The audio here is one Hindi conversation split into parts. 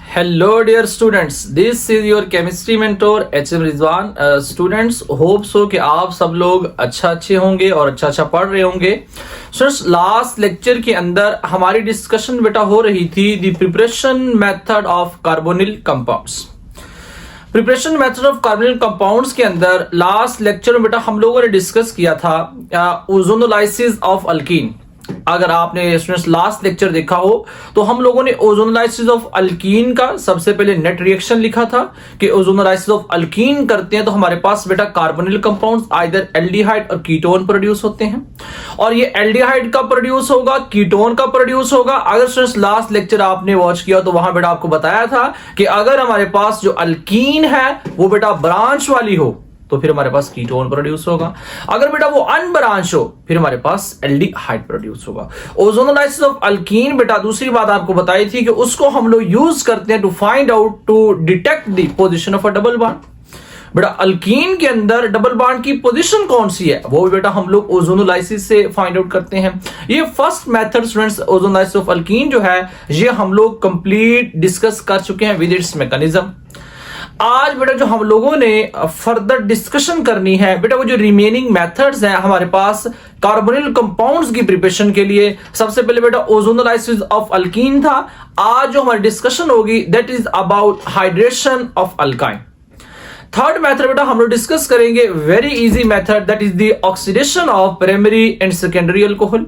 Hello dear students, this is your chemistry mentor HM Rizwan. Students hope so कि आप सब लोग अच्छे होंगे और अच्छा पढ़ रहे होंगे। स्टूडेंट्स लास्ट लेक्चर के अंदर हमारी डिस्कशन बेटा हो रही थी the preparation method of carbonyl compounds. Preparation method of carbonyl compounds के अंदर लास्ट लेक्चर में बेटा हम लोगों ने डिस्कस किया था ओजोनोलाइसिस ऑफ अल्कीन। अगर आपने स्टूडेंट्स लास्ट लेक्चर देखा हो तो हम लोगों ने ओजोनोलाइसिस ऑफ अल्कीन का सबसे पहले नेट रिएक्शन लिखा था कि ओजोनोलाइसिस ऑफ अल्कीन करते हैं तो हमारे पास बेटा कार्बोनिल कंपाउंड्स आइदर एल्डिहाइड और कीटोन प्रोड्यूस होते हैं, और ये एल्डिहाइड का प्रोड्यूस होगा, कीटोन का प्रोड्यूस होगा। अगर स्टूडेंट्स लास्ट लेक्चर आपने वॉच किया तो वहां बेटा आपको बताया था कि अगर हमारे पास जो अल्कीन है वो बेटा ब्रांच वाली हो तो फिर हमारे पास कीटोन प्रोड्यूस होगा, अगर बेटा वो अनब्रांच हो फिर हमारे पास एल्डिहाइड प्रोड्यूस होगा। ओजोनोलाइसिस ऑफ अल्कीन बेटा दूसरी बात आपको बताई थी कि उसको हम लोग यूज करते हैं to find out to detect the position of a double bond. बेटा अल्कीन के अंदर डबल बॉन्ड की पोजीशन कौन सी है वो बेटा हम लोग ओजोनोलाइसिस से फाइंड आउट करते हैं। ये first method students ozonolysis of alkyne जो है ये हम लोग कंप्लीट डिस्कस कर चुके हैं विद इट्स मैकेनिज्म। आज बेटा जो हम लोगों ने फर्दर डिस्कशन करनी है बेटा वो जो रिमेनिंग मेथड्स हैं हमारे पास कार्बोनिल कंपाउंड्स की प्रिपरेशन के लिए। सबसे पहले बेटा ओजोनोलाइसिस ऑफ अल्कीन था, आज जो हमारी डिस्कशन होगी that is about hydration of alkyne. Third method बेटा हम लोग डिस्कस करेंगे very easy method that is the oxidation of primary and secondary alcohol,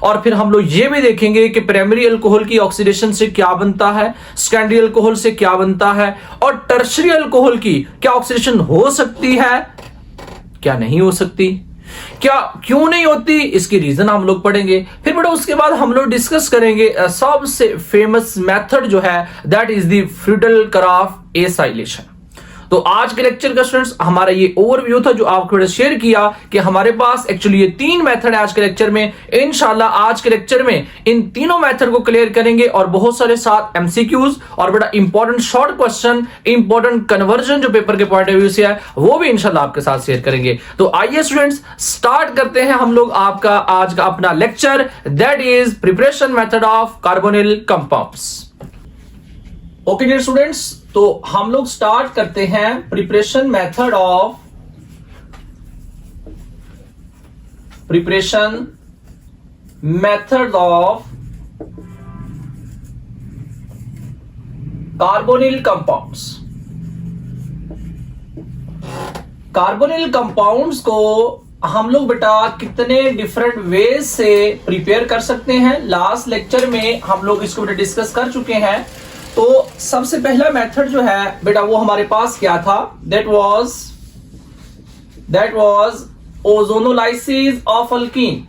और फिर हम लोग ये भी देखेंगे कि प्राइमरी अल्कोहल की ऑक्सीडेशन से क्या बनता है, सेकेंडरी अल्कोहल से क्या बनता है, और टर्शरी अल्कोहल की क्या ऑक्सीडेशन हो सकती है क्या नहीं हो सकती, क्या क्यों नहीं होती, इसकी रीजन हम लोग पढ़ेंगे। फिर बेटा उसके बाद हम लोग डिस्कस करेंगे सबसे फेमस मेथड जो है that is the Friedel-Crafts acylation. तो आज के लेक्चर का स्टूडेंट्स हमारा ये ओवरव्यू था जो आपको शेयर किया कि हमारे पास एक्चुअली ये तीन मेथड है आज के लेक्चर में। इंशाल्लाह आज के लेक्चर में इन तीनों मेथड को क्लियर करेंगे और बहुत सारे साथ एमसीक्यूज और बड़ा important short question, important conversion जो पेपर के पॉइंट ऑफ व्यू से है वो भी इंशाल्लाह आपके साथ शेयर करेंगे। तो आइए स्टूडेंट्स स्टार्ट करते हैं हम लोग आपका आज का अपना lecture that is preparation method of carbonyl compounds. Okay dear students, तो हम लोग स्टार्ट करते हैं preparation method of carbonyl compounds. Carbonyl compounds को हम लोग बेटा कितने डिफरेंट वेज से प्रिपेयर कर सकते हैं लास्ट लेक्चर में हम लोग इसको बेटा डिस्कस कर चुके हैं। तो सबसे पहला मेथड जो है बेटा वो हमारे पास क्या था, that was ozonolysis of alkyne.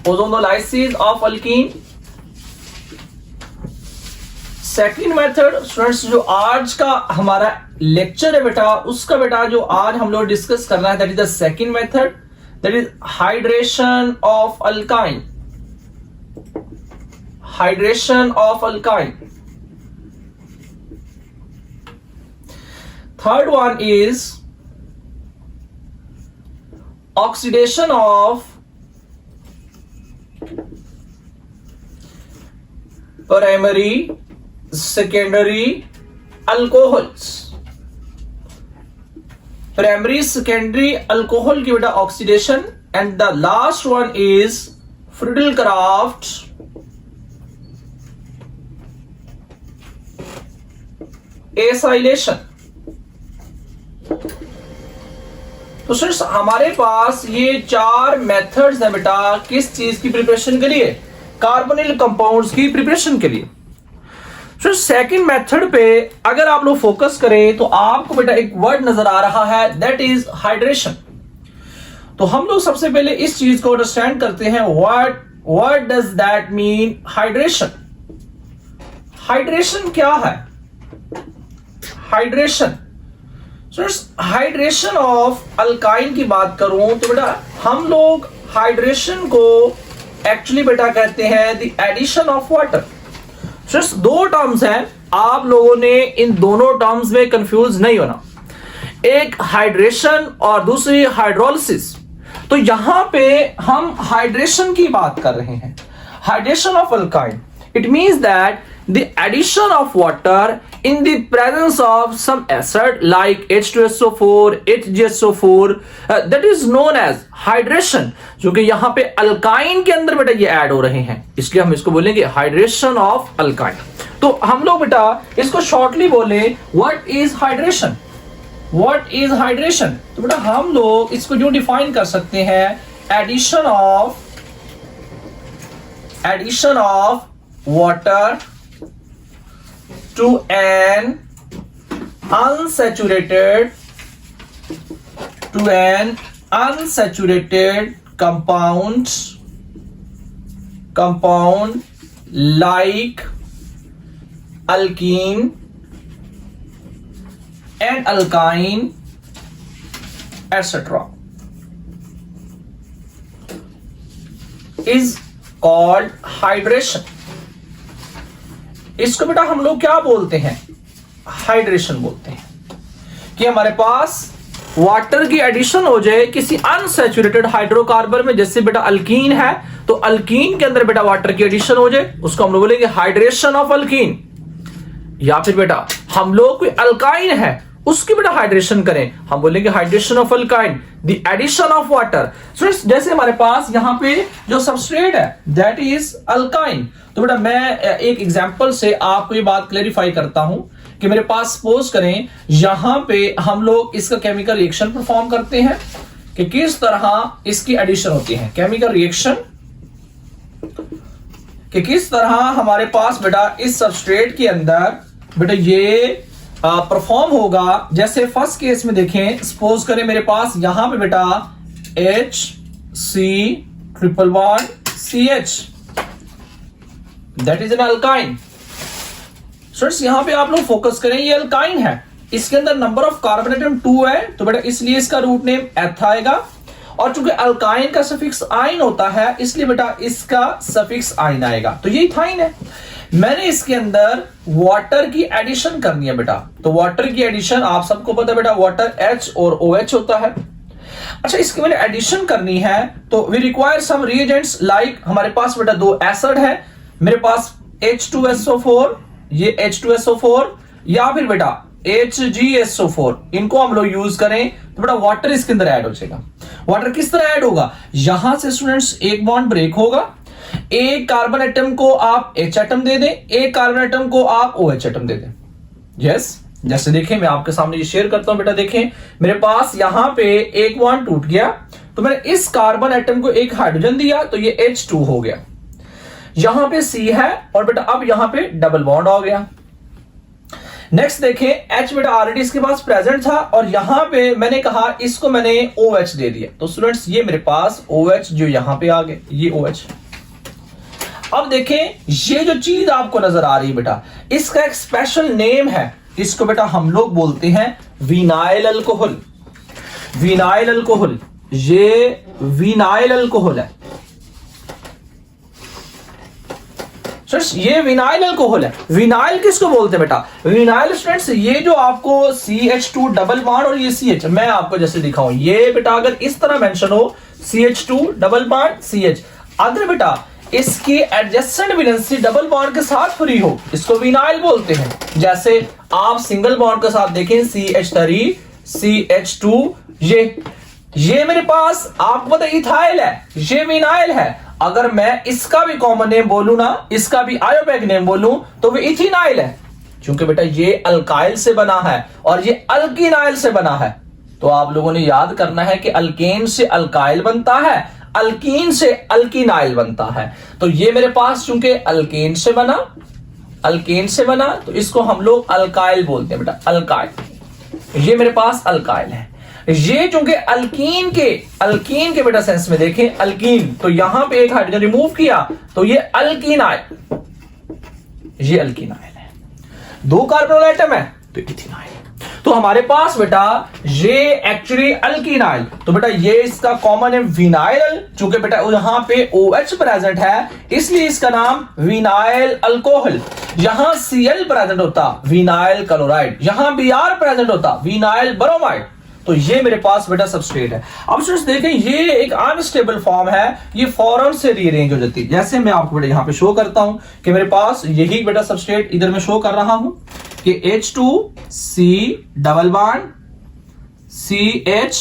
Ozonolysis of alkyne. Second method students जो आज का हमारा लेक्चर है बेटा उसका बेटा जो आज हम लोग डिस्कस करना है that is the second method that is hydration of alkyne. Hydration of alkyne. Third one is oxidation of primary, secondary alcohols. Primary, secondary alcohol की बेटा oxidation, and the last one is Friedel-Crafts acylation. तो सिर्फ हमारे पास ये चार मेथड्स हैं बेटा किस चीज की प्रिपरेशन के लिए, कार्बोनिल कंपाउंड्स की प्रिपरेशन के लिए। तो सेकंड मेथड पे अगर आप लोग फोकस करें तो आपको बेटा एक वर्ड नजर आ रहा है दैट इज हाइड्रेशन। तो हम लोग सबसे पहले इस चीज को अंडरस्टैंड करते हैं what does that mean hydration. Hydration क्या है? हाइड्रेशन ऑफ अल्काइन की बात करूं तो बेटा हम लोग हाइड्रेशन को एक्चुअली बेटा कहते हैं द एडिशन ऑफ वाटर। दो टर्म्स हैं, आप लोगों ने इन दोनों टर्म्स में कंफ्यूज नहीं होना। एक हाइड्रेशन और दूसरी हाइड्रोलिसिस। तो यहां पे हम हाइड्रेशन की बात कर रहे हैं, hydration of alkyne. It means that the addition of water in the presence of some acid like H2SO4, HgSO4, that is known as hydration, जो कि यहां पे अल्काइन के अंदर बेटा ये ऐड हो रहे हैं, इसलिए हम इसको बोलेंगे हाइड्रेशन ऑफ अल्काइन। तो हम लोग बेटा इसको शॉर्टली बोले what is hydration, what is hydration. तो बेटा हम लोग इसको जो डिफाइन कर सकते हैं, addition of water to an unsaturated compound like alkene and alkyne etc. is called hydration। इसको बेटा हम लोग क्या बोलते हैं, हाइड्रेशन बोलते हैं, कि हमारे पास वाटर की एडिशन हो जाए किसी अनसैचुरेटेड हाइड्रोकार्बन में, जैसे बेटा अल्कीन है तो अल्कीन के अंदर बेटा वाटर की एडिशन हो जाए, उसको हम लोग बोलेंगे हाइड्रेशन ऑफ अल्कीन। या फिर बेटा हम लोग कोई अल्काइन है उसकी बेटा हाइड्रेशन करें, हम बोलेंगे hydration of alkyne, the addition of water. जैसे हमारे पास यहां पे जो सबस्ट्रेट है दैट इज अल्काइन। तो बेटा मैं एक एग्जांपल से आपको ये बात क्लेरिफाई करता हूं कि मेरे पास सपोज करें यहां पे हम लोग इसका केमिकल रिएक्शन परफॉर्म करते हैं कि किस तरह इसकी एडिशन होती है, केमिकल रिएक्शन कि किस तरह हमारे पास बेटा इस सबस्ट्रेट के अंदर बेटा ये परफॉर्म होगा। जैसे फर्स्ट केस में देखें, सपोज करें मेरे पास यहां पे बेटा HC≡CH that is an alkyne. Students यहां पे आप लोग फोकस करें, ये अल्काइन है, इसके अंदर नंबर ऑफ कार्बन एटम 2 है, तो बेटा इसलिए इसका रूट नेम एथ आएगा, और चूंकि अल्काइन का सफिक्स आइन होता है इसलिए बेटा इसका सफिक्स आइन आएगा, तो ये इथाइन है। मैंने इसके अंदर वाटर की एडिशन करनी है बेटा, तो वाटर की एडिशन आप सबको पता है बेटा वाटर H और OH होता है। अच्छा इसकी मैंने एडिशन करनी है तो we require some reagents like हमारे पास बेटा दो एसिड है, मेरे पास H2SO4, ये H2SO4 या फिर बेटा HgSO4, इनको हम लोग यूज करें तो बेटा वाटर इसके अंदर ऐड हो जाएगा। वाटर किस तरह ऐड होगा, यहां से स्टूडेंट्स एक बॉन्ड ब्रेक होगा, एक कार्बन एटम को आप H एटम दे दें, एक कार्बन एटम को आप OH एटम दे दें। यस जैसे देखें मैं आपके सामने ये शेयर करता हूं बेटा, देखें मेरे पास यहां पे एक बॉन्ड टूट गया तो मैंने इस कार्बन एटम को एक हाइड्रोजन दिया तो ये H2 हो गया, यहां पे C है और बेटा अब यहां पे डबल बॉन्ड हो गया। नेक्स्ट देखें H बेटा ऑलरेडी इसके पास प्रेजेंट था और यहां पे मैंने कहा इसको मैंने OH दे दिया, तो स्टूडेंट्स ये मेरे पास OH जो यहां पे आ गए, ये OH। अब देखें ये जो चीज आपको नजर आ रही है बेटा, इसका एक स्पेशल नेम है, इसको बेटा हम लोग बोलते हैं विनाइल अल्कोहल। विनाइल अल्कोहल, ये विनाइल अल्कोहल है, ये विनाइल अल्कोहल है। विनाइल किसको बोलते हैं बेटा, विनाइल स्टूडेंट्स ये जो आपको CH2 डबल बॉन्ड और ये CH, मैं आपको जैसे दिखाऊं ये बेटा अगर इस तरह मेंशन हो CH2 डबल बॉन्ड CH, अगर बेटा इसकी एडजेसेंट वैलेंसी डबल बॉन्ड के साथ फ्री हो इसको विनाइल बोलते हैं। जैसे आप सिंगल बॉन्ड के साथ देखें CH3 CH2, ये मेरे पास आपको पता इथाइल है, ये विनाइल है। अगर मैं इसका भी कॉमन नेम बोलूं ना, इसका भी आयोबैक नेम बोलूं तो वो इथिनाइल है, क्योंकि बेटा ये अल्काइल से बना है और ये अल्कीनाइल से बना है। तो आप लोगों ने याद करना है कि अल्केन से अल्काइल बनता है, अल्कीन से अल्कीनाइल बनता है। तो ये मेरे पास चूंकि अल्केन से बना तो इसको हम लोग अल्काइल बोलते हैं बेटा, अल्काइल। ये मेरे पास अल्काइल है। ये चूंकि अल्कीन के बेटा सेंस में देखें अल्कीन, तो यहां पे एक हाइड्रोजन रिमूव किया तो ये अल्कीनाइल, ये अल्कीनाइल है। दो कार्बन एटम है तो इथिनाइल। तो हमारे पास बेटा ये एक्चुअली अल्कीनाइल, तो बेटा ये इसका कॉमन है विनाइल, चूंकि बेटा यहां पे OH प्रेजेंट है इसलिए इसका नाम विनाइल अल्कोहल। यहां Cl प्रेजेंट होता विनाइल क्लोराइड, यहां Br प्रेजेंट होता विनाइल ब्रोमाइड। तो ये मेरे पास बेटा सबस्ट्रेट है। अब स्टूडेंट्स देखें, ये एक अनस्टेबल फॉर्म है, ये फौरन से रीअरेंज हो जाती है। जैसे मैं आपको बेटा यहां पे शो करता हूं कि मेरे पास यही बेटा सबस्ट्रेट इधर मैं शो कर रहा हूं कि H2C डबल बॉन्ड CH,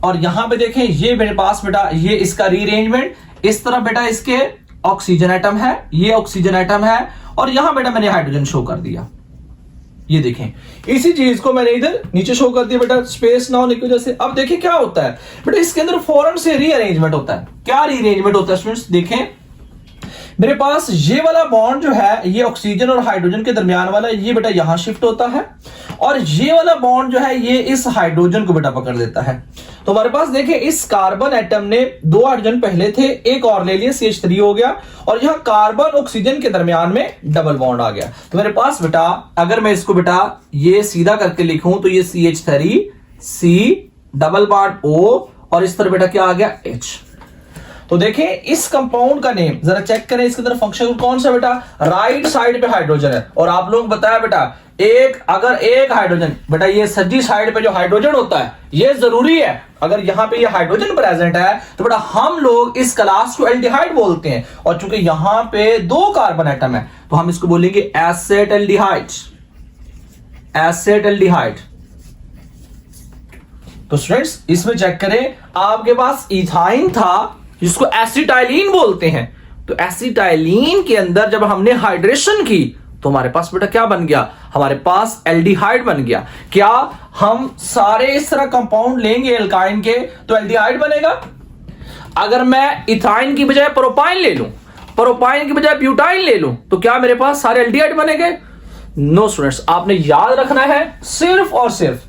और यहां पे देखें ये मेरे पास बेटा ये इसका रीअरेंजमेंट, इस तरह बेटा इसके ऑक्सीजन एटम है, ये ऑक्सीजन एटम है, और यहां बेटा मैंने हाइड्रोजन शो कर दिया। ये देखें इसी चीज को मैंने इधर नीचे शो कर दिया बेटा स्पेस ना होने की वजह से। अब देखिए क्या होता है बेटा, इसके अंदर फौरन से रीअरेंजमेंट होता है। क्या रीअरेंजमेंट होता है स्टूडेंट्स, देखें मेरे पास ये वाला बॉन्ड जो है ये ऑक्सीजन और हाइड्रोजन के दरमियान वाला, ये बेटा यहां शिफ्ट होता है, और ये वाला बॉन्ड जो है ये इस हाइड्रोजन को बेटा पकड़ लेता है। तो हमारे पास देखिए इस कार्बन एटम ने 2 हाइड्रोजन पहले थे, एक और ले लिया, CH3 हो गया, और यहां कार्बन ऑक्सीजन के दरमियान में डबल बॉन्ड आ गया। तो मेरे पास बेटा अगर मैं इसको बेटा ये सीधा करके लिखूं तो ये CH3 C double bond O, और इस तरह बेटा क्या आ गया H। तो देखें इस कंपाउंड का नेम जरा चेक करें, इसके अंदर फंक्शन कौन सा बेटा, राइट साइड पे हाइड्रोजन है। और आप लोग बताया बेटा अगर एक हाइड्रोजन बेटा ये सज्जी साइड पे जो हाइड्रोजन होता है ये जरूरी है, अगर यहां पे ये हाइड्रोजन प्रेजेंट है तो बेटा हम लोग इस क्लास को एल्डिहाइड बोलते हैं। और चूंकि यहां पे 2 कार्बन एटम है तो हम इसको बोलेंगे एसेटल्डिहाइड, एसेटल्डिहाइड। तो स्टूडेंट्स इसमें चेक करें, आपके पास इथाइन था जिसको एसिटाइलिन बोलते हैं, तो एसिटाइलिन के अंदर जब हमने हाइड्रेशन की तो हमारे पास बेटा क्या बन गया, हमारे पास एल्डिहाइड बन गया। क्या हम सारे इस तरह कंपाउंड लेंगे एल्काइन के तो एल्डिहाइड बनेगा? अगर मैं इथाइन की बजाय प्रोपाइन ले लूं, प्रोपाइन की बजाय ब्यूटाइन ले लूं, तो क्या मेरे पास सारे एल्डिहाइड बनेंगे? नो स्टूडेंट्स, आपने याद रखना है सिर्फ और सिर्फ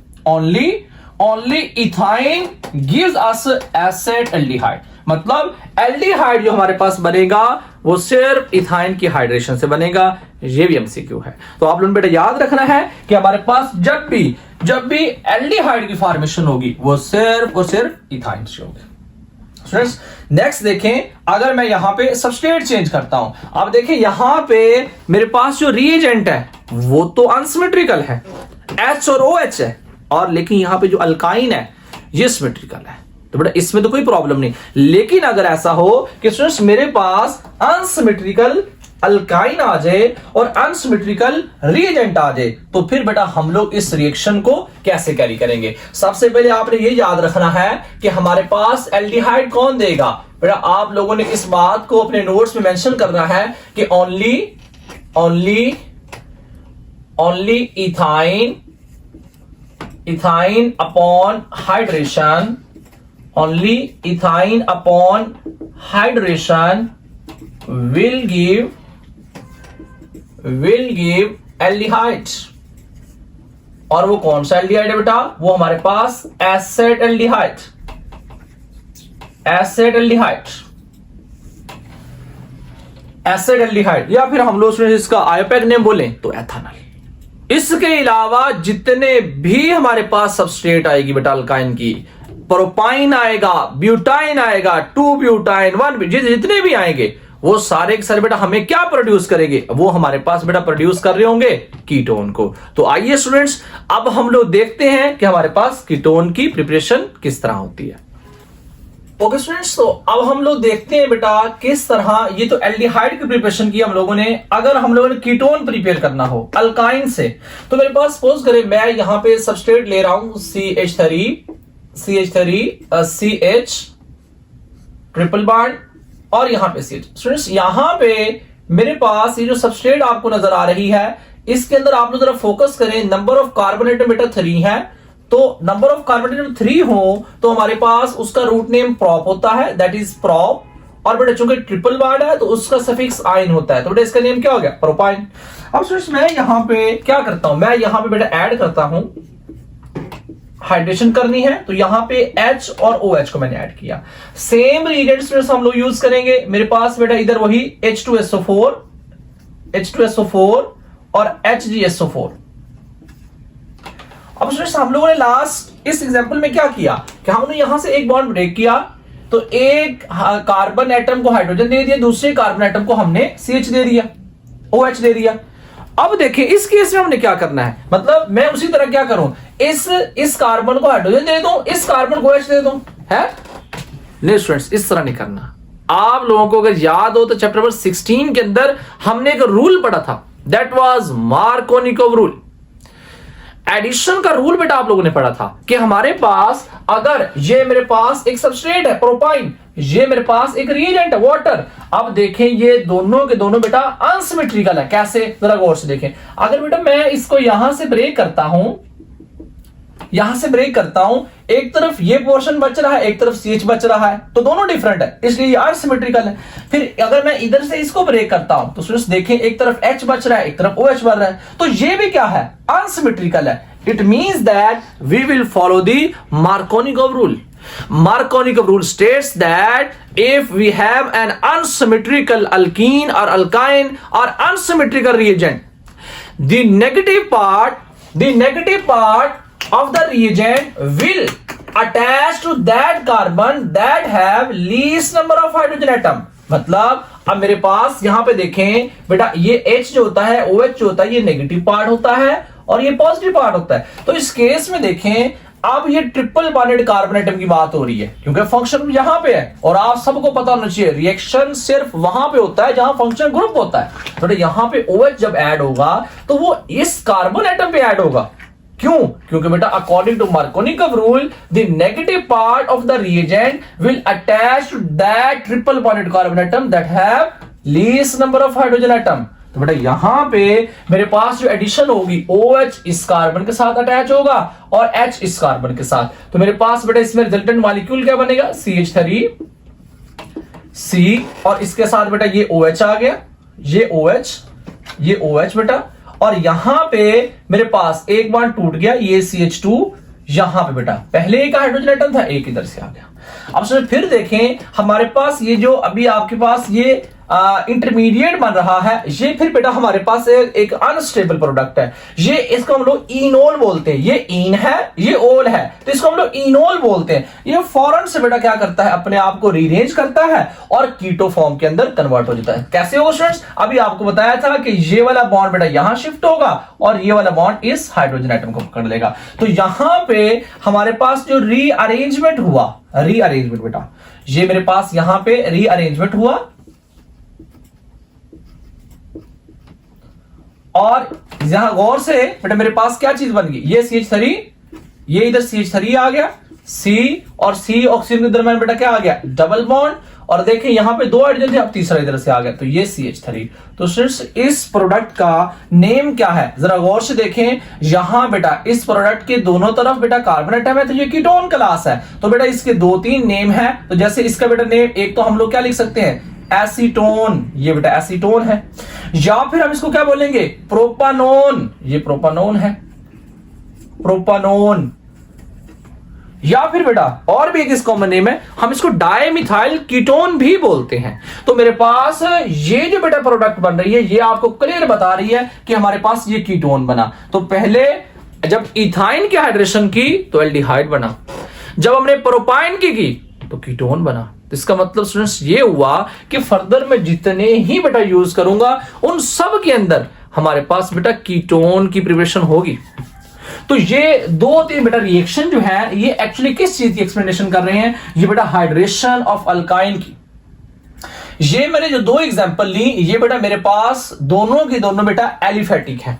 ओनली इथाइन गिव्स अस एसेटल्डिहाइड, मतलब एल्डिहाइड जो हमारे पास बनेगा वो सिर्फ इथाइन की हाइड्रेशन से बनेगा। ये भी एमसीक्यू है, तो आप लोगों ने बेटा याद रखना है कि हमारे पास जब भी एल्डिहाइड की फॉर्मेशन होगी वो सिर्फ और सिर्फ इथाइन से होगी। स्टूडेंट्स नेक्स्ट देखें, अगर मैं यहां पे सबस्ट्रेट चेंज करता हूं, अब देखें यहां पे मेरे पास जो रिएजेंट है वो तो अनसिमेट्रिकल है, H और OH है, और लेकिन यहां पे जो अल्काइन है ये सिमेट्रिकल है। तो बेटा इसमें तो कोई प्रॉब्लम नहीं, लेकिन अगर ऐसा हो कि स्टूडेंट्स मेरे पास अनसिमेट्रिकल अल्काइन आ जाए और अनसिमेट्रिकल रिएजेंट आ जाए, तो फिर बेटा हम लोग इस रिएक्शन को कैसे कैरी करेंगे? सबसे पहले आपने ये याद रखना है कि हमारे पास एल्डिहाइड कौन देगा। बेटा आप लोगों ने इस बात को अपने नोट्स में मेंशन करना है कि only ethyne upon hydration, only ethyne upon hydration will give aldehyde। और वो कौन सा एल्डिहाइड है बेटा? वो हमारे पास एसेटल्डिहाइड, या फिर हम लोग इसका आयोपैक नेम बोलें तो एथेनॉल। इसके अलावा जितने भी हमारे पास सबस्ट्रेट आएगी बेटा अल्काइन की, प्रोपाइन आएगा, ब्यूटाइन आएगा, 2 ब्यूटाइन 1, जितने भी आएंगे वो सारे के सारे बेटा हमें क्या प्रोड्यूस करेंगे? वो हमारे पास बेटा प्रोड्यूस कर रहे होंगे कीटोन को। तो आइए स्टूडेंट्स अब हम लोग देखते हैं कि हमारे पास कीटोन की प्रिपरेशन किस तरह होती है। ओके स्टूडेंट्स, तो अब हम लोग देखते हैं बेटा किस तरह, ये तो एल्डिहाइड की प्रिपरेशन की हम लोगों ने। अगर हम लोगों ने कीटोन प्रिपेयर करना हो अल्काइन से, तो मेरे पास सपोज करें मैं यहां पे सबस्ट्रेट ले रहा हूं CH3 CH ट्रिपल बॉन्ड और यहां पे CH। स्टूडेंट्स यहां पे मेरे पास ये जो सबस्ट्रेट आपको नजर आ रही है, इसके अंदर आप लोग जरा फोकस करें, नंबर ऑफ कार्बन एटम बेटा 3 है। तो नंबर ऑफ कार्बन एटम 3 हो तो हमारे पास उसका रूट नेम प्रॉप होता है, दैट इज प्रॉप। और बेटा चूंकि ट्रिपल बॉन्ड है तो उसका सफिक्स आइन होता है, तो बेटा इसका नेम क्या हो गया? प्रोपाइन। अब स्टूडेंट्स मैं यहां पे क्या करता हूं, मैं यहां पे बेटा ऐड करता हूं, हाइड्रेशन करनी है तो यहां पे H और OH को मैंने ऐड किया। सेम रिएजेंट्स हम लोग यूज करेंगे। मेरे पास बेटा इधर वही H2SO4 और HgSO4। अब स्टूडेंट्स हम लोगों ने लास्ट इस एग्जांपल में क्या किया कि हमने यहां से एक बॉन्ड ब्रेक किया, तो एक कार्बन एटम को हाइड्रोजन दे दिया, दूसरे कार्बन एटम को हमने CH दे दिया, OH दे दिया। अब देखिए इस केस में हमने क्या करना है, मतलब मैं उसी तरह क्या करूं, इस कार्बन को हाइड्रोजन दे दूं, इस कार्बन को H दे दूं, है नहीं स्टूडेंट्स, इस तरह नहीं करना। आप लोगों को अगर याद हो तो चैप्टर नंबर 16 के अंदर हमने एक रूल पढ़ा था, that was Markovnikov rule. Addition का रूल बेटा आप लोगों ने पढ़ा था कि हमारे पास अगर ये मेरे पास एक सबस्ट्रेट है प्रोपाइन, ये मेरे पास एक रिएजेंट है वाटर, अब देखें ये दोनों के दोनों बेटा अनसिमेट्रिकल है। कैसे, जरा गौर से देखें। अगर बेटा मैं इसको यहां से ब्रेक करता हूं, यहां से ब्रेक करता हूं, एक तरफ ये पोर्शन बच रहा है, एक तरफ CH बच रहा है, तो दोनों डिफरेंट है, इसलिए ये अनसिमेट्रिकल है। फिर अगर मैं इधर से इसको ब्रेक करता हूं तो स्टूडेंट्स देखें एक तरफ H बच रहा है, एक तरफ OH बच रहा है, तो ये भी क्या है, अनसिमेट्रिकल है। It means that we will follow the Markovnikov rule. Markovnikov rule states that if we have an unsymmetrical alkene or alkyne or unsymmetrical reagent, the negative part of the reagent will attach to that carbon that have least number of hydrogen atom। मतलब अब मेरे पास यहां पे देखें बेटा, ये H जो होता है, OH जो होता है, ये नेगेटिव पार्ट होता है और ये पॉजिटिव पार्ट होता है। तो इस केस में देखें अब ये ट्रिपल बॉन्डेड कार्बन एटम की बात हो रही है, क्योंकि फंक्शन यहां पे है और आप सबको पता होना चाहिए रिएक्शन सिर्फ वहां पे होता है जहां फंक्शन ग्रुप होता है। तो यहां पे OH जब ऐड होगा तो वो इस कार्बन एटम पे ऐड होगा। क्यों? क्योंकि बेटा according to Markovnikov rule the negative part of the reagent will attach to that triple bonded carbon atom that have least number of hydrogen atom. तो बेटा यहां पे मेरे पास जो एडिशन होगी, OH इस कार्बन के साथ अटैच होगा और H इस कार्बन के साथ, तो मेरे पास बेटा इसमें रिजल्टेंट मॉलिक्यूल क्या बनेगा, CH3 C, और इसके साथ बेटा ये OH आ गया, ये OH बेटा, और यहां पे मेरे पास एक बार टूट गया, ये CH2 यहां पे बेटा पहले एक हाइड्रोजन एटम था, एक इधर से आ गया। अब फिर देखें हमारे पास ये जो अभी आपके पास ये इंटरमीडिएट बन रहा है, ये फिर बेटा हमारे पास एक अनस्टेबल प्रोडक्ट है, ये इसको हम लोग इनोल बोलते हैं। ये इन है, ये ओल है, तो इसको हम लोग इनोल बोलते हैं। ये फौरन से बेटा क्या करता है, अपने आप को रीअरेंज करता है और कीटो फॉर्म के अंदर कन्वर्ट हो जाता है। कैसे होगा स्टूडेंट्स, अभी आपको बताया था कि ये वाला बॉन्ड बेटा यहां शिफ्ट होगा और ये वाला बॉन्ड इस हाइड्रोजन एटम को पकड़ लेगा। तो यहां पे हमारे पास जो रीअरेंजमेंट हुआ, रीअरेंजमेंट बेटा, ये मेरे पास यहां पे रीअरेंजमेंट हुआ और यहां गौर से बेटा मेरे पास क्या चीज बन गई, ये CH3, ये इधर CH3 आ गया, C और C ऑक्सीजन के दरमियान बेटा क्या आ गया, डबल बॉन्ड, और देखें यहां पे दो हाइड्रोजन थे, अब तीसरा इधर से आ गया, तो ये CH3। तो सिर्फ इस प्रोडक्ट का नेम क्या है, जरा गौर से देखें। यहां बेटा इस प्रोडक्ट के दोनों तरफ बेटा कार्बन एटम है, तो ये कीटोन क्लास है, तो बेटा इसके 2-3 नेम है। तो जैसे इसका बेटा नेम एक तो हम लोग क्या लिख सकते हैं, एसीटोन, ये बेटा एसीटोन है, या फिर हम इसको क्या बोलेंगे, प्रोपानोन, ये प्रोपानोन है, प्रोपानोन, या फिर बेटा और भी एक इस कॉमन नेम है, हम इसको डाइमिथाइल कीटोन भी बोलते हैं। तो मेरे पास ये जो बेटा प्रोडक्ट बन रही है, ये आपको क्लियर बता रही है कि हमारे पास ये कीटोन बना। तो पहले जब इथाइन की हाइड्रेशन की तो एल्डिहाइड बना, जब हमने प्रोपाइन की तो कीटोन बना। तो इसका मतलब स्टूडेंट्स ये हुआ कि फर्दर में जितने ही बेटा यूज करूंगा उन सब के अंदर हमारे पास बेटा कीटोन की प्रिपरेशन होगी। तो ये 2-3 बेटा रिएक्शन जो है ये एक्चुअली किस चीज की एक्सप्लेनेशन कर रहे हैं, ये बेटा हाइड्रेशन ऑफ अल्काइन की। ये मैंने जो 2 एग्जांपल ली, ये बेटा मेरे पास दोनों के दोनों बेटा एलिफेटिक है,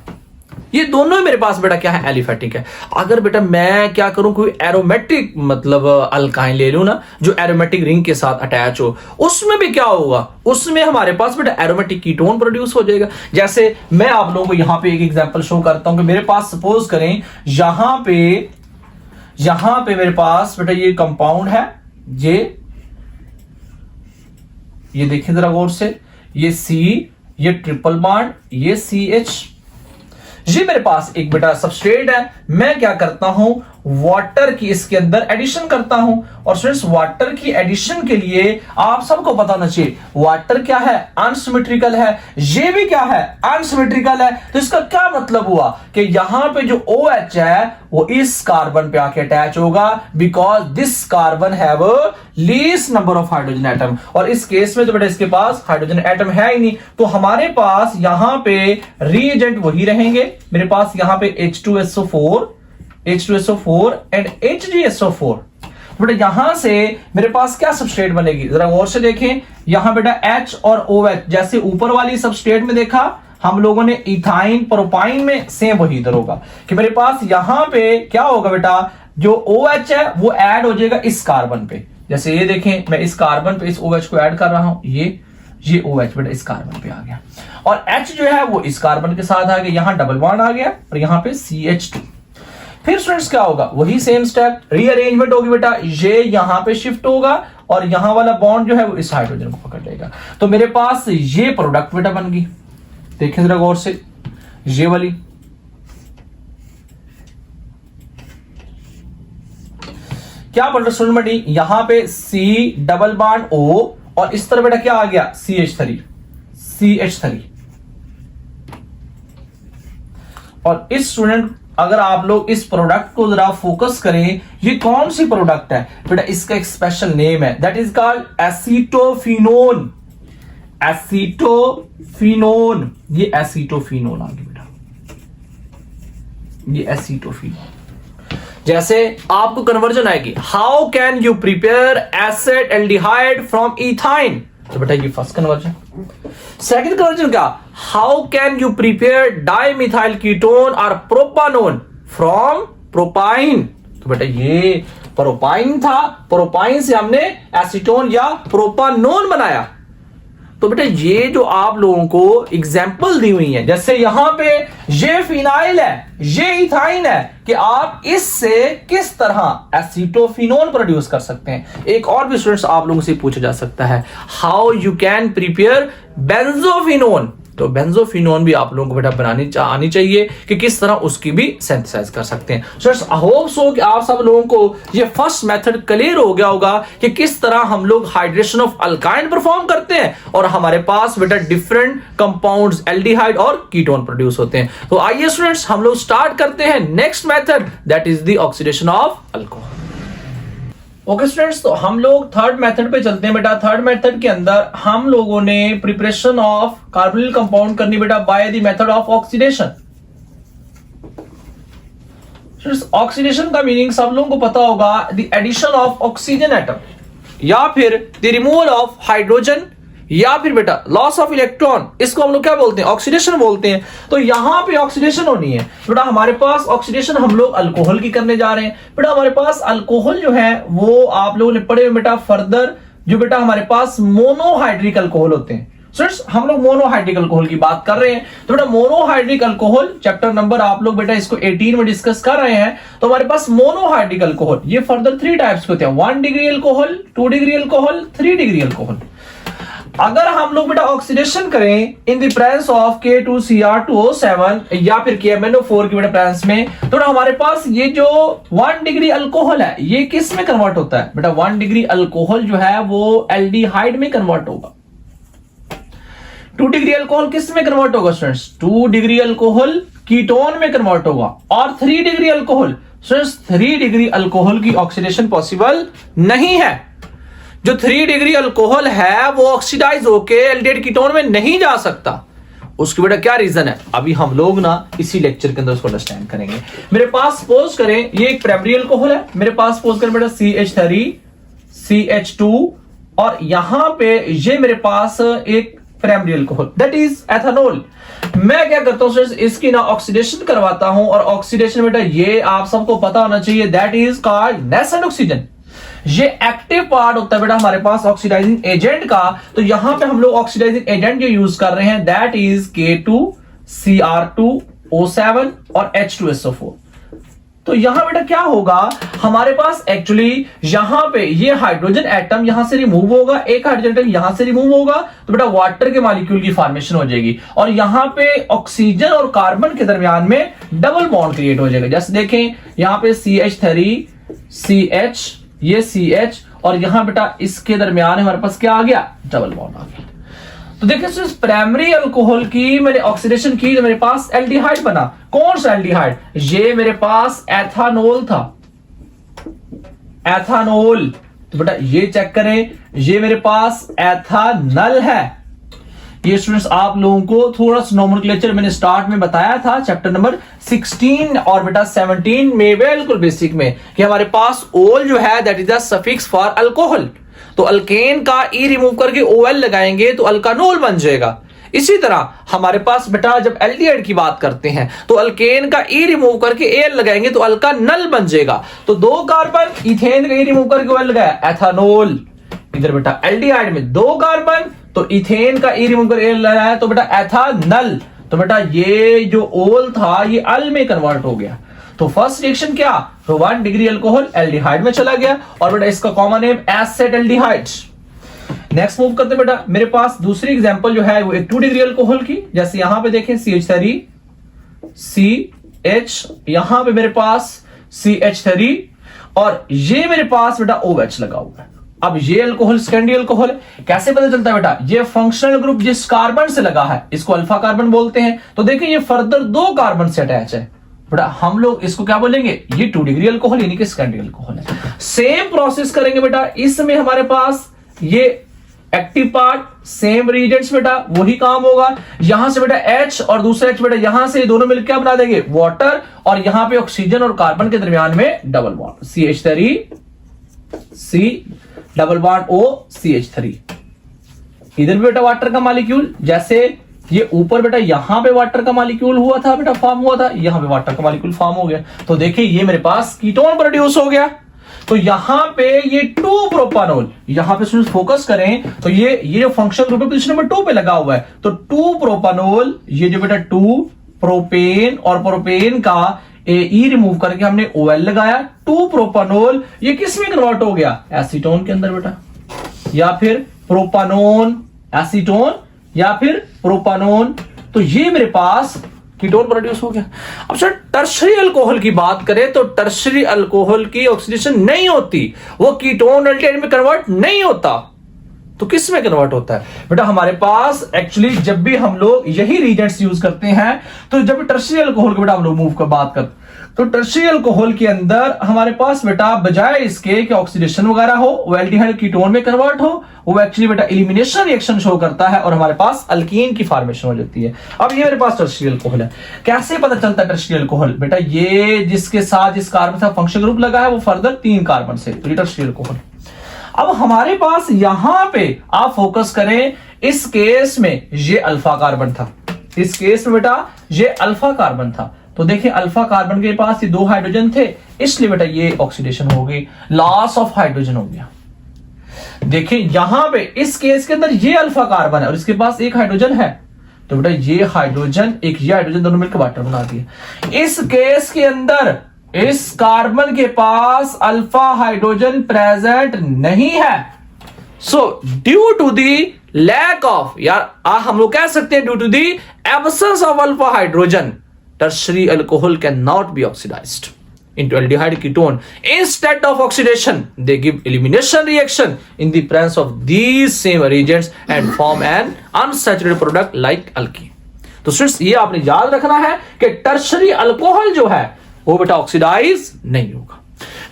ये दोनों ही मेरे पास बेटा क्या है, एलिफेटिक है। अगर बेटा मैं क्या करूं, कोई एरोमेटिक मतलब अल्काइन ले लूं ना, जो एरोमेटिक रिंग के साथ अटैच हो, उसमें भी क्या होगा, उसमें हमारे पास बेटा एरोमेटिक कीटोन प्रोड्यूस हो जाएगा। जैसे मैं आप लोगों को यहां पे एक एग्जांपल शो करता हूं कि मेरे पास सपोज करें यहां पे मेरे पास बेटा ये कंपाउंड है, ये देखिए जरा गौर से, ये C, ये ट्रिपल बॉन्ड, ये CH, ये मेरे पास एक बेटा सबस्ट्रेट है। मैं क्या करता हूं, वाटर की इसके अंदर एडिशन करता हूं। और स्टूडेंट्स वाटर की एडिशन के लिए आप सबको पता होना चाहिए वाटर क्या है, अनसिमेट्रिकल है, ये भी क्या है, अनसिमेट्रिकल है। तो इसका क्या मतलब हुआ कि यहां पे जो OH है वो इस कार्बन पे आके अटैच होगा, because this carbon have least number of hydrogen atom. और इस केस में तो बेटा इसके पास हाइड्रोजन एटम है ही नहीं, तो हमारे पास यहां पे रिएजेंट वही रहेंगे। मेरे पास यहां पे H2SO4 एंड HgSO4। बेटा यहां से मेरे पास क्या सबस्ट्रेट बनेगी, जरा गौर से देखें। यहां बेटा H और OH जैसे ऊपर वाली सबस्ट्रेट में देखा हम लोगों ने इथाइन प्रोपाइन में, सेम वही इधर होगा कि मेरे पास यहां पे क्या होगा बेटा, जो OH है वो ऐड हो जाएगा इस कार्बन पे। जैसे ये देखें मैं इस कार्बन पे इस OH को ऐड कर रहा हूं, ये OH बेटा इस कार्बन पे आ गया, और H जो है वो इस कार्बन के साथ आ गया, यहां डबल बॉन्ड आ गया और यहां पे CH2। फिर स्टूडेंट्स क्या होगा, वही सेम स्टेप, रीअरेंजमेंट होगी बेटा, ये यहां पे शिफ्ट होगा और यहां वाला बॉन्ड जो है वो इस हाइड्रोजन को पकड़ लेगा। तो मेरे पास ये प्रोडक्ट बेटा बन गई। देखें जरा गौर से, ये वाली क्या बोल रहे स्टूडेंट बनी, यहां पे C डबल बॉन्ड O और इस तरह बेटा क्या आ गया CH3। और इस स्टूडेंट अगर आप लोग इस प्रोडक्ट को जरा फोकस करें, ये कौन सी प्रोडक्ट है बेटा, इसका एक स्पेशल नेम है, दैट इज कॉल्ड एसीटोफिनोन। ये एसीटोफिनोन आ गया बेटा, ये एसीटोफिनोन। जैसे आपको कन्वर्जन आएगी, how can you prepare acid aldehyde from ethyne, तो बेटा ये फर्स्ट कन्वर्जन। सेकंड कन्वर्जन क्या, how can you prepare dimethyl ketone और प्रोपानोन फ्रॉम प्रोपाइन, तो बेटा ये प्रोपाइन था, प्रोपाइन से हमने एसीटोन या प्रोपानोन बनाया। तो बेटा ये जो आप लोगों को एग्जाम्पल दी हुई है, जैसे यहां पे ये फिनाइल है, ये इथाइन है, कि आप इससे किस तरह एसीटोफिनोन प्रोड्यूस कर सकते हैं। एक और भी स्टूडेंट्स आप लोगों से पूछा जा सकता है, how you can prepare benzophenone, तो बेंजोफिनोन भी आप लोगों को बेटा बनानी आनी चाहिए कि किस तरह उसकी भी सिंथेसाइज कर सकते हैं। स्टूडेंट्स आई होप सो कि आप सब लोगों को ये फर्स्ट मेथड क्लियर हो गया होगा कि किस तरह हम लोग हाइड्रेशन ऑफ अल्काइन परफॉर्म करते हैं और हमारे पास बेटा डिफरेंट कंपाउंड्स एल्डिहाइड और कीटोन प्रोड्यूस होते हैं। तो आइए स्टूडेंट्स हम लोग स्टार्ट करते हैं next method, that is the oxidation of alcohol. Okay students, तो हम लोग थर्ड मेथड पे चलते हैं बेटा। थर्ड मेथड के अंदर हम लोगों ने प्रिपरेशन ऑफ कार्बोनिल कंपाउंड करनी बेटा by the method of oxidation. Oxidation का मीनिंग सब लोगों को पता होगा, the addition of oxygen atom या फिर द रिमूवल ऑफ हाइड्रोजन या फिर बेटा लॉस ऑफ इलेक्ट्रॉन, इसको हम लोग क्या बोलते हैं, ऑक्सीडेशन बोलते हैं। तो यहां पे ऑक्सीडेशन होनी है बेटा, हमारे पास ऑक्सीडेशन हम लोग अल्कोहल की करने जा रहे हैं बेटा। हमारे पास अल्कोहल जो है वो आप लोगों ने पढ़े हुए बेटा फर्दर, जो बेटा हमारे पास मोनोहाइड्रिक अल्कोहल होते हैं। हम लोग मोनोहाइड्रिक अल्कोहल की बात कर रहे हैं, तो बेटा मोनोहाइड्रिक अल्कोहल चैप्टर नंबर आप लोग बेटा इसको 18 में डिस्कस कर रहे हैं। तो हमारे पास मोनोहाइड्रिक अल्कोहल ये फर्दर 3 टाइप्स के होते हैं, 1 degree alcohol, 2 degree alcohol, 3 degree alcohol. अगर हम लोग बेटा ऑक्सीडेशन करें इन द प्रेजेंस ऑफ K2Cr2O7 या फिर KMnO4 की बेटा प्रेजेंस में, तो हमारे पास ये जो 1 डिग्री अल्कोहल है ये किस में कन्वर्ट होता है बेटा, 1 डिग्री अल्कोहल जो है वो एल्डिहाइड में कन्वर्ट होगा। 2 डिग्री अल्कोहल किस में कन्वर्ट होगा स्टूडेंट्स, 2 डिग्री अल्कोहल कीटोन में कन्वर्ट होगा। और 3 degree alcohol students, 3 degree alcohol की ऑक्सीडेशन पॉसिबल नहीं है। जो 3 डिग्री अल्कोहल है वो ऑक्सीडाइज होके एल्डिहाइड कीटोन में नहीं जा सकता। उसकी बेटा क्या रीजन है, अभी हम लोग ना इसी लेक्चर के अंदर उसको अंडरस्टैंड करेंगे। मेरे पास सपोज करें ये एक प्राइमरी अल्कोहल है, मेरे पास सपोज करें बेटा CH3 CH2 और यहां पे ये मेरे पास एक primary alcohol that is ethanol. मैं क्या करता हूं इसकी ना ऑक्सीडेशन करवाता हूं, और ऑक्सीडेशन बेटा ये आप सबको पता होना चाहिए, that is called nascent oxygen. ये एक्टिव पार्ट होता है बेटा हमारे पास ऑक्सीडाइजिंग एजेंट का। तो यहां पे हम लोग ऑक्सीडाइजिंग एजेंट जो यूज कर रहे हैं दैट इज K2Cr2O7 और H2SO4। तो यहां बेटा क्या होगा, हमारे पास एक्चुअली यहां पे ये हाइड्रोजन एटम यहां से रिमूव होगा, एक हाइड्रोजन एटम यहां से रिमूव होगा, तो बेटा वाटर के मॉलिक्यूल की फॉर्मेशन हो जाएगी और यहां पे ऑक्सीजन और कार्बन के दरमियान में डबल बॉन्ड क्रिएट हो जाएगा। जैसे देखें यहां पे CH3 CH, ये CH और यहां बेटा इसके दरमियान हमारे पास क्या आ गया, डबल बॉन्ड आ गया। तो देखिए प्राइमरी अल्कोहल की मैंने ऑक्सीडेशन की तो मेरे पास एल्डिहाइड बना। कौन सा एल्डिहाइड, ये मेरे पास एथानोल था, एथानोल। तो बेटा ये चेक करें, ये मेरे पास एथानल है। ये स्टूडेंट्स आप लोगों को थोड़ा सा नोमेनक्लेचर मैंने स्टार्ट में बताया था चैप्टर नंबर 16 और बेटा 17 में बिल्कुल बेसिक में कि हमारे पास ओल जो है that is the suffix for alcohol. तो अल्केन का ई रिमूव करके ओएल लगाएंगे तो अल्कानोल बन जाएगा। इसी तरह हमारे पास बेटा जब एल्डिहाइड की बात करते हैं तो अल्केन का ई रिमूव करके एल लगाएंगे तो अल्कानल बन जाएगा। तो 2 कार्बन, इथेन का ई रिमूव करके ओएल लगाया एथानोल। इधर बेटा एल्डिहाइड में 2 कार्बन तो इथेन का ई रिमूव करके एल लगाया तो बेटा एथानल। तो बेटा ये जो ओल था ये अल में कन्वर्ट हो गया। तो फर्स्ट रिएक्शन क्या, तो 1 डिग्री अल्कोहल एल्डिहाइड में चला गया और बेटा इसका कॉमन नेम एसेटल्डिहाइड। नेक्स्ट मूव करते बेटा, मेरे पास दूसरी एग्जांपल जो है वो एक 2 डिग्री अल्कोहल की। जैसे यहां पे देखें CH3 CH, यहां पे मेरे पास CH3 और ये मेरे पास बेटा OH लगा हुआ है। अब ये अल्कोहल सेकेंडरी अल्कोहल कैसे पता चलता है बेटा, ये फंक्शनल ग्रुप जिस कार्बन से लगा है इसको अल्फा कार्बन बोलते हैं। तो देखिए ये फर्दर 2 कार्बन से अटैच है बेटा, हम लोग इसको क्या बोलेंगे, ये 2 डिग्री अल्कोहल यानी कि सेकेंडरी अल्कोहल है। सेम प्रोसेस करेंगे बेटा, इसमें हमारे पास ये एक्टिव पार्ट सेम रिएजेंट्स बेटा वही काम होगा। यहां से बेटा H और दूसरा H बेटा यहां से दोनों मिलकर क्या बना देंगे, वाटर, और यहां पे ऑक्सीजन और कार्बन के दरमियान में double bond CH3 C double bond O CH3। इधर भी बेटा वाटर का मॉलिक्यूल, जैसे ये ऊपर बेटा यहां पे वाटर का मॉलिक्यूल हुआ था बेटा, फॉर्म हुआ था, यहां पे वाटर का मॉलिक्यूल फॉर्म हो गया। तो देखिए ये मेरे पास कीटोन प्रोड्यूस हो गया। तो यहां पे ये 2 प्रोपानोल, यहां पे स्टूडेंट्स फोकस करें तो ये जो फंक्शन ग्रुप है पोजीशन नंबर 2 पे लगा हुआ है। तो 2 प्रोपानोल, ये जो बेटा 2 प्रोपेन और प्रोपेन का ई रिमूव करके हमने OL लगाया। 2 प्रोपानोल ये किस में कन्वर्ट हो गया, एसीटोन के अंदर बेटा, या फिर प्रोपानोन एसीटोन या फिर प्रोपानोन। तो ये मेरे पास कीटोन प्रोड्यूस हो गया। अब सर टर्शरी अल्कोहल की बात करें तो टर्शरी अल्कोहल की ऑक्सीडेशन नहीं होती, वो कीटोन एल्डिहाइड में कन्वर्ट नहीं होता। तो किस में कन्वर्ट होता है बेटा, हमारे पास एक्चुअली जब भी हम लोग यही रिएजेंट्स यूज करते हैं तो जब टर्शरी अल्कोहल के बेटा हम लोग मूव कर बात करते तो टर्शरी अल्कोहल के अंदर हमारे पास बेटा बजाय इसके कि ऑक्सीडेशन वगैरह हो, वो एल्डिहाइड कीटोन में कन्वर्ट हो, वो एक्चुअली बेटा एलिमिनेशन रिएक्शन शो करता है और हमारे पास अल्कीन की फॉर्मेशन हो जाती है। अब ये मेरे पास टर्शरी अल्कोहल है। कैसे पता चलता है टर्शरी अल्कोहल बेटा, ये जिसके साथ जिस कार्बन से फंक्शन ग्रुप लगा है वो फर्दर 3 कार्बन से, तो ये टर्शरी अल्कोहल। अब हमारे पास यहां पे आप फोकस करें, इस केस में ये अल्फा कार्बन था, इस केस में बेटा ये अल्फा कार्बन था। तो देखिए अल्फा कार्बन के पास ये 2 हाइड्रोजन थे, इसलिए बेटा ये ऑक्सीडेशन हो गई, लॉस ऑफ हाइड्रोजन हो गया। देखिए यहां पे इस केस के अंदर ये अल्फा कार्बन है और इसके पास 1 हाइड्रोजन है, तो बेटा ये हाइड्रोजन एक ये हाइड्रोजन दोनों मिलकर वाटर बना दिए। इस केस के अंदर इस कार्बन के पास अल्फा हाइड्रोजन प्रेजेंट नहीं है। So due to the lack of, यार हम लोग कह सकते हैं due to the absence of alpha hydrogen, tertiary alcohol cannot be oxidized into aldehyde ketone. Instead of oxidation, they give elimination reaction in the presence of these same reagents and form an unsaturated product like alkene. तो सिर्फ ये आपने याद रखना है कि टर्शरी अल्कोहल जो है वो बेटा ऑक्सीडाइज नहीं होगा।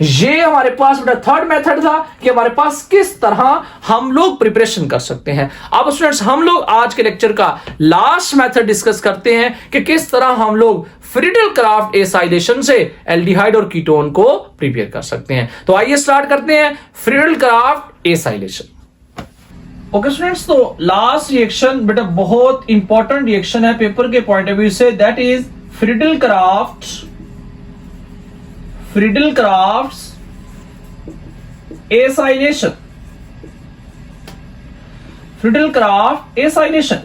ये हमारे पास बेटा थर्ड मेथड था कि हमारे पास किस तरह हम लोग प्रिपरेशन कर सकते हैं। अब स्टूडेंट्स हम लोग आज के लेक्चर का लास्ट मेथड डिस्कस करते हैं कि किस तरह हम लोग फ्रीडल क्राफ्ट एसाइलेशन से एल्डिहाइड और कीटोन को प्रिपेयर कर सकते हैं। तो आइए स्टार्ट करते हैं Friedel Crafts acylation. Okay students, तो लास्ट रिएक्शन बेटा बहुत इंपॉर्टेंट रिएक्शन है पेपर के पॉइंट ऑफ व्यू से, that is Friedel Crafts acylation. Friedel Crafts acylation.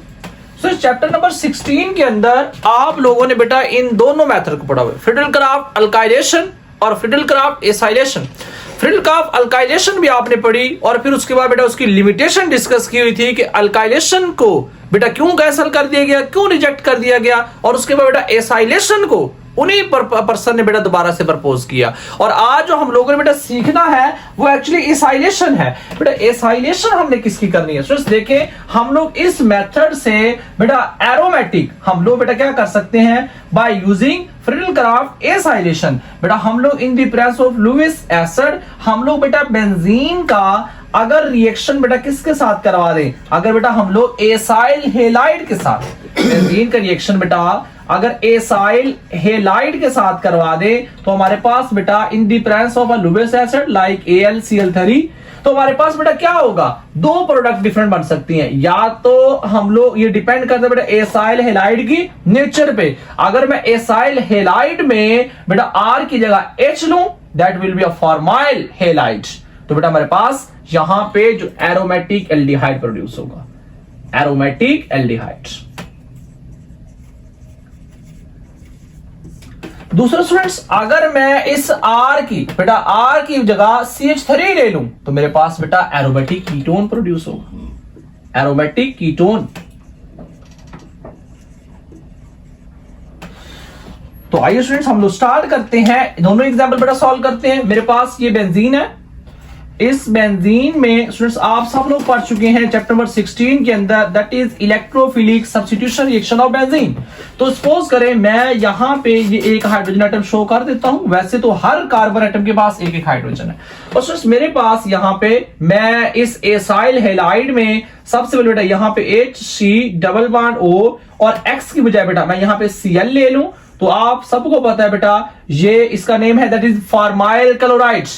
So chapter number 16 के अंदर आप लोगों ने बेटा इन दोनों मेथड को पढ़ा हुआ है, फ्रीडल क्राफ्ट अल्काइलेशन और फ्रिडल-क्राफ्ट एसाइलेशन। फ्रिडल-क्राफ्ट अल्काइलेशन भी आपने पढ़ी और फिर उसके बाद बेटा उसकी लिमिटेशन डिस्कस की हुई थी कि अल्काइलेशन को बेटा क्यों कैंसिल कर दिया गया, क्यों रिजेक्ट कर दिया गया, और उसके बाद बेटा एसाइलेशन को उन्हीं पर्सन ने बेटा दोबारा से प्रपोज किया। और आज जो हम लोगों ने बेटा सीखना है वो एक्चुअली एसाइलेशन है। बेटा एसाइलेशन हमने किसकी करनी है? स्टूडेंट्स देखें, हम लोग इस मेथड से बेटा एरोमेटिक हम लोग बेटा क्या कर सकते हैं, बाय यूजिंग फ्रिडल-क्राफ्ट एसाइलेशन। बेटा हम लोग in the presence of Lewis acid हम लोग बेटा बेंजीन का अगर रिएक्शन बेटा किसके साथ करवा दें, अगर बेटा हम लोग एसाइल हेलाइड के साथ बेंजीन का रिएक्शन बेटा अगर एसाइल हेलाइड के साथ करवा दे तो हमारे पास बेटा in the presence of a Lewis acid like AlCl3 तो हमारे पास बेटा क्या होगा, दो प्रोडक्ट डिफरेंट बन सकती हैं। या तो हम लोग ये डिपेंड करते हैं बेटा एसाइल हेलाइड की नेचर पे। अगर मैं एसाइल हेलाइड में बेटा R की जगह H लूं that will be a formyl halide, तो बेटा हमारे पास यहां पे जो एरोमेटिक एल्डिहाइड प्रोड्यूस होगा, एरोमेटिक एल्डिहाइड। दूसरा स्टूडेंट्स, अगर मैं इस R की बेटा R की जगह CH3 ले लूं तो मेरे पास बेटा एरोमेटिक कीटोन प्रोड्यूस होगा, एरोमेटिक कीटोन। तो आइए स्टूडेंट्स हम लोग स्टार्ट करते हैं, दोनों एग्जांपल बेटा सॉल्व करते हैं। मेरे पास ये बेंजीन है, इस बेंजीन में स्टूडेंट्स आप सब लोग पढ़ चुके हैं चैप्टर नंबर 16 के अंदर, that is electrophilic substitution reaction of benzene. तो सपोज करें मैं यहां पे ये एक हाइड्रोजन एटम शो कर देता हूं, वैसे तो हर कार्बन एटम के पास एक एक हाइड्रोजन है, और स्टूडेंट्स मेरे पास यहां पे मैं इस एसाइल हेलाइड में सबसे पहले बेटा यहां पे HC+O और X की बजाय बेटा मैं यहां पे Cl ले लूं, तो आप सबको पता है बेटा ये इसका नेम है दैट इज फॉर्माइल क्लोराइड्स।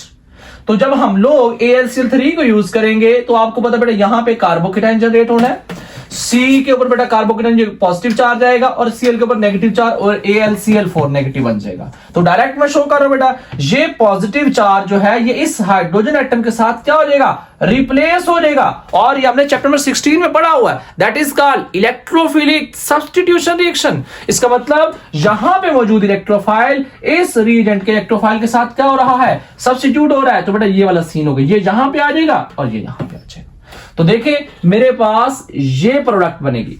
तो जब हम लोग AlCl3 को यूज करेंगे तो आपको पता बेटा यहां पे कार्बोकेटाइन जनरेट होना है, C के ऊपर बेटा कार्बोकेटाइन पॉजिटिव चार्ज आएगा और Cl के ऊपर नेगेटिव चार्ज और AlCl4 नेगेटिव बन जाएगा। तो डायरेक्ट मैं शो कर रहा हूं बेटा ये पॉजिटिव चार्ज जो है ये इस हाइड्रोजन एटम के साथ क्या हो जाएगा, रिप्लेस हो जाएगा। और ये हमने चैप्टर नंबर 16 में पढ़ा हुआ है, that is called electrophilic substitution reaction. इसका मतलब यहां पे मौजूद इलेक्ट्रोफाइल इस रिएजेंट के इलेक्ट्रोफाइल के साथ क्या हो रहा है, सब्स्टिट्यूट हो रहा है। तो बेटा ये वाला सीन होगा, ये यहां पे आ जाएगा और ये यहां पे आ जाएगा। तो देखिए मेरे पास ये प्रोडक्ट बनेगी,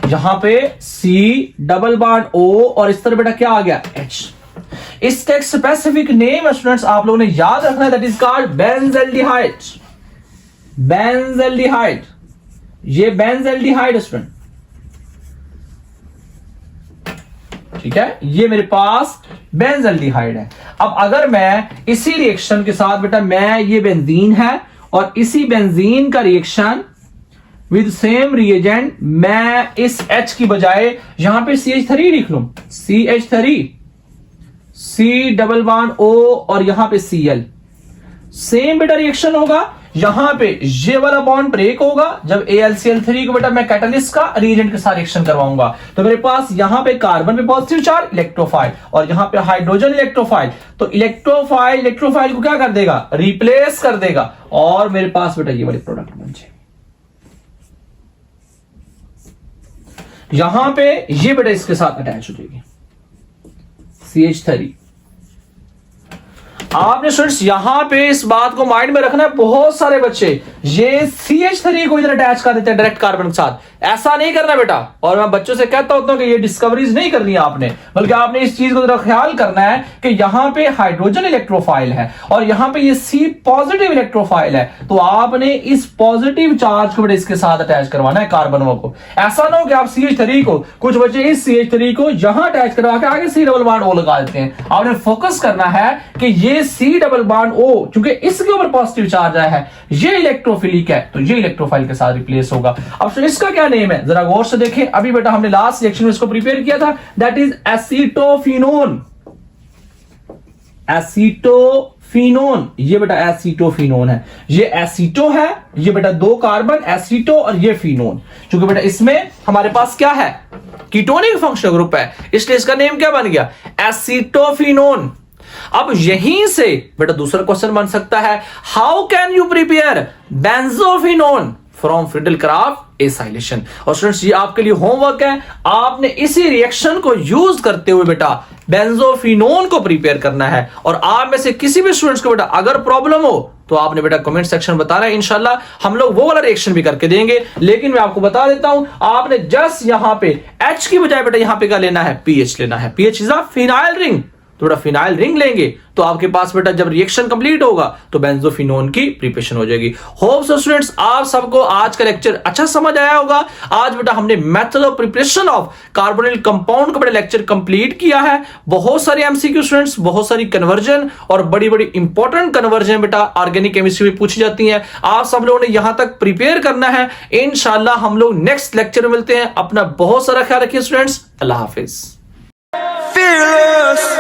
यहां पे C+O और इस तरह बेटा क्या आ गया H। इसका एक स्पेसिफिक नेम स्टूडेंट्स आप लोगों ने याद रखना है, that is called benzaldehyde. Benzaldehyde, ये बेंजल्डिहाइड स्टूडेंट, ठीक है, ये मेरे पास बेंजल्डिहाइड है। अब अगर मैं इसी रिएक्शन के साथ बेटा मैं ये बेंजीन है और इसी बेंजीन का रिएक्शन विद सेम रिएजेंट मैं इस H की बजाय यहां पे CH3 लिख लूं, CH3 C+O और यहां पे Cl, सेम बेटा रिएक्शन होगा। यहां पे ये वाला बॉन्ड ब्रेक होगा जब AlCl3 को बेटा मैं कैटलिस्ट का रिएजेंट के साथ रिएक्शन करवाऊंगा, तो मेरे पास यहां पे कार्बन पे पॉजिटिव चार्ज इलेक्ट्रोफाइल और यहां पे हाइड्रोजन इलेक्ट्रोफाइल। तो इलेक्ट्रोफाइल को क्या कर देगा, रिप्लेस कर देगा, और मेरे पास बेटा ये वाली प्रोडक्ट बन जाएगी। यहां पे ये बेटा इसके साथ अटैच हो जाएगी CH3। आपने स्टूडेंट्स यहां पे इस बात को माइंड में रखना है, बहुत सारे बच्चे ये CH3 को इधर अटैच कर देते हैं डायरेक्ट कार्बन के साथ, ऐसा नहीं करना बेटा। और मैं बच्चों से कहता होता हूं कि ये डिस्कवरीज नहीं करनी है आपने, बल्कि आपने इस चीज को जरा ख्याल करना है कि यहां पे हाइड्रोजन इलेक्ट्रोफाइल है और यहां पे ये C पॉजिटिव इलेक्ट्रोफाइल है, तो आपने इस पॉजिटिव चार्ज को बेटा इसके साथ अटैच करवाना है कार्बनों को। ऐसा ना हो कि आप CH3 को, कुछ बच्चे इस CH3 को यहां अटैच करवा के आगे C+O लगा देते हैं। आपने फोकस करना है कि ये C+O क्योंकि इसके ऊपर पॉजिटिव चार्ज आया है, ये इलेक्ट्रोफिलिक है, तो ये इलेक्ट्रोफाइल के साथ रिप्लेस होगा। अब इसका क्या नेम है जरा गौर से देखें, अभी बेटा हमने लास्ट रिएक्शन में इसको प्रिपेयर किया था, दैट इज एसीटोफिनोन। एसीटोफिनोन, ये बेटा एसीटोफिनोन है, ये एसीटो है, ये बेटा दो कार्बन एसीटो और ये फिनोन, क्योंकि बेटा इसमें हमारे पास क्या है, कीटोनिक फंक्शनल ग्रुप है, इसलिए इसका नेम क्या बन गया, एसीटोफिनोन। अब यहीं से बेटा दूसरा क्वेश्चन बन सकता है, how can you prepare benzophenone from Friedel-craft acylation. और स्टूडेंट्स ये आपके लिए होमवर्क है, आपने इसी रिएक्शन को यूज करते हुए बेटा बेंजोफिनोन को प्रिपेयर करना है। और आप में से किसी भी स्टूडेंट्स को बेटा अगर प्रॉब्लम हो तो आपने बेटा कमेंट सेक्शन बताना है, इंशाल्लाह हम लोग वो वाला रिएक्शन भी करके देंगे। लेकिन मैं आपको बता देता हूं, आपने जस्ट यहां पे H की बजाय बेटा यहां पे क्या लेना है, PH लेना है। PH is a phenyl ring. तो बेटा फिनाइल रिंग लेंगे तो आपके पास बेटा जब रिएक्शन कंप्लीट होगा तो बेंजोफिनोन की प्रिपरेशन हो जाएगी। होप सो स्टूडेंट्स आप सबको आज का लेक्चर अच्छा समझ आया होगा। आज बेटा हमने method of preparation of carbonyl compound का बेटा लेक्चर कंप्लीट किया है। बहुत सारे एमसीक्यू स्टूडेंट्स, बहुत सारी कन्वर्जन और बड़ी बड़ी इंपॉर्टेंट कन्वर्जन बेटा ऑर्गेनिक केमिस्ट्री में पूछी जाती हैं। आप सब लोगों ने यहां तक प्रिपेयर करना है। इंशाल्लाह हम लोग नेक्स्ट लेक्चर में मिलते हैं। अपना बहुत सारा ख्याल रखिए स्टूडेंट्स। अल्लाह हाफिज। Fearless.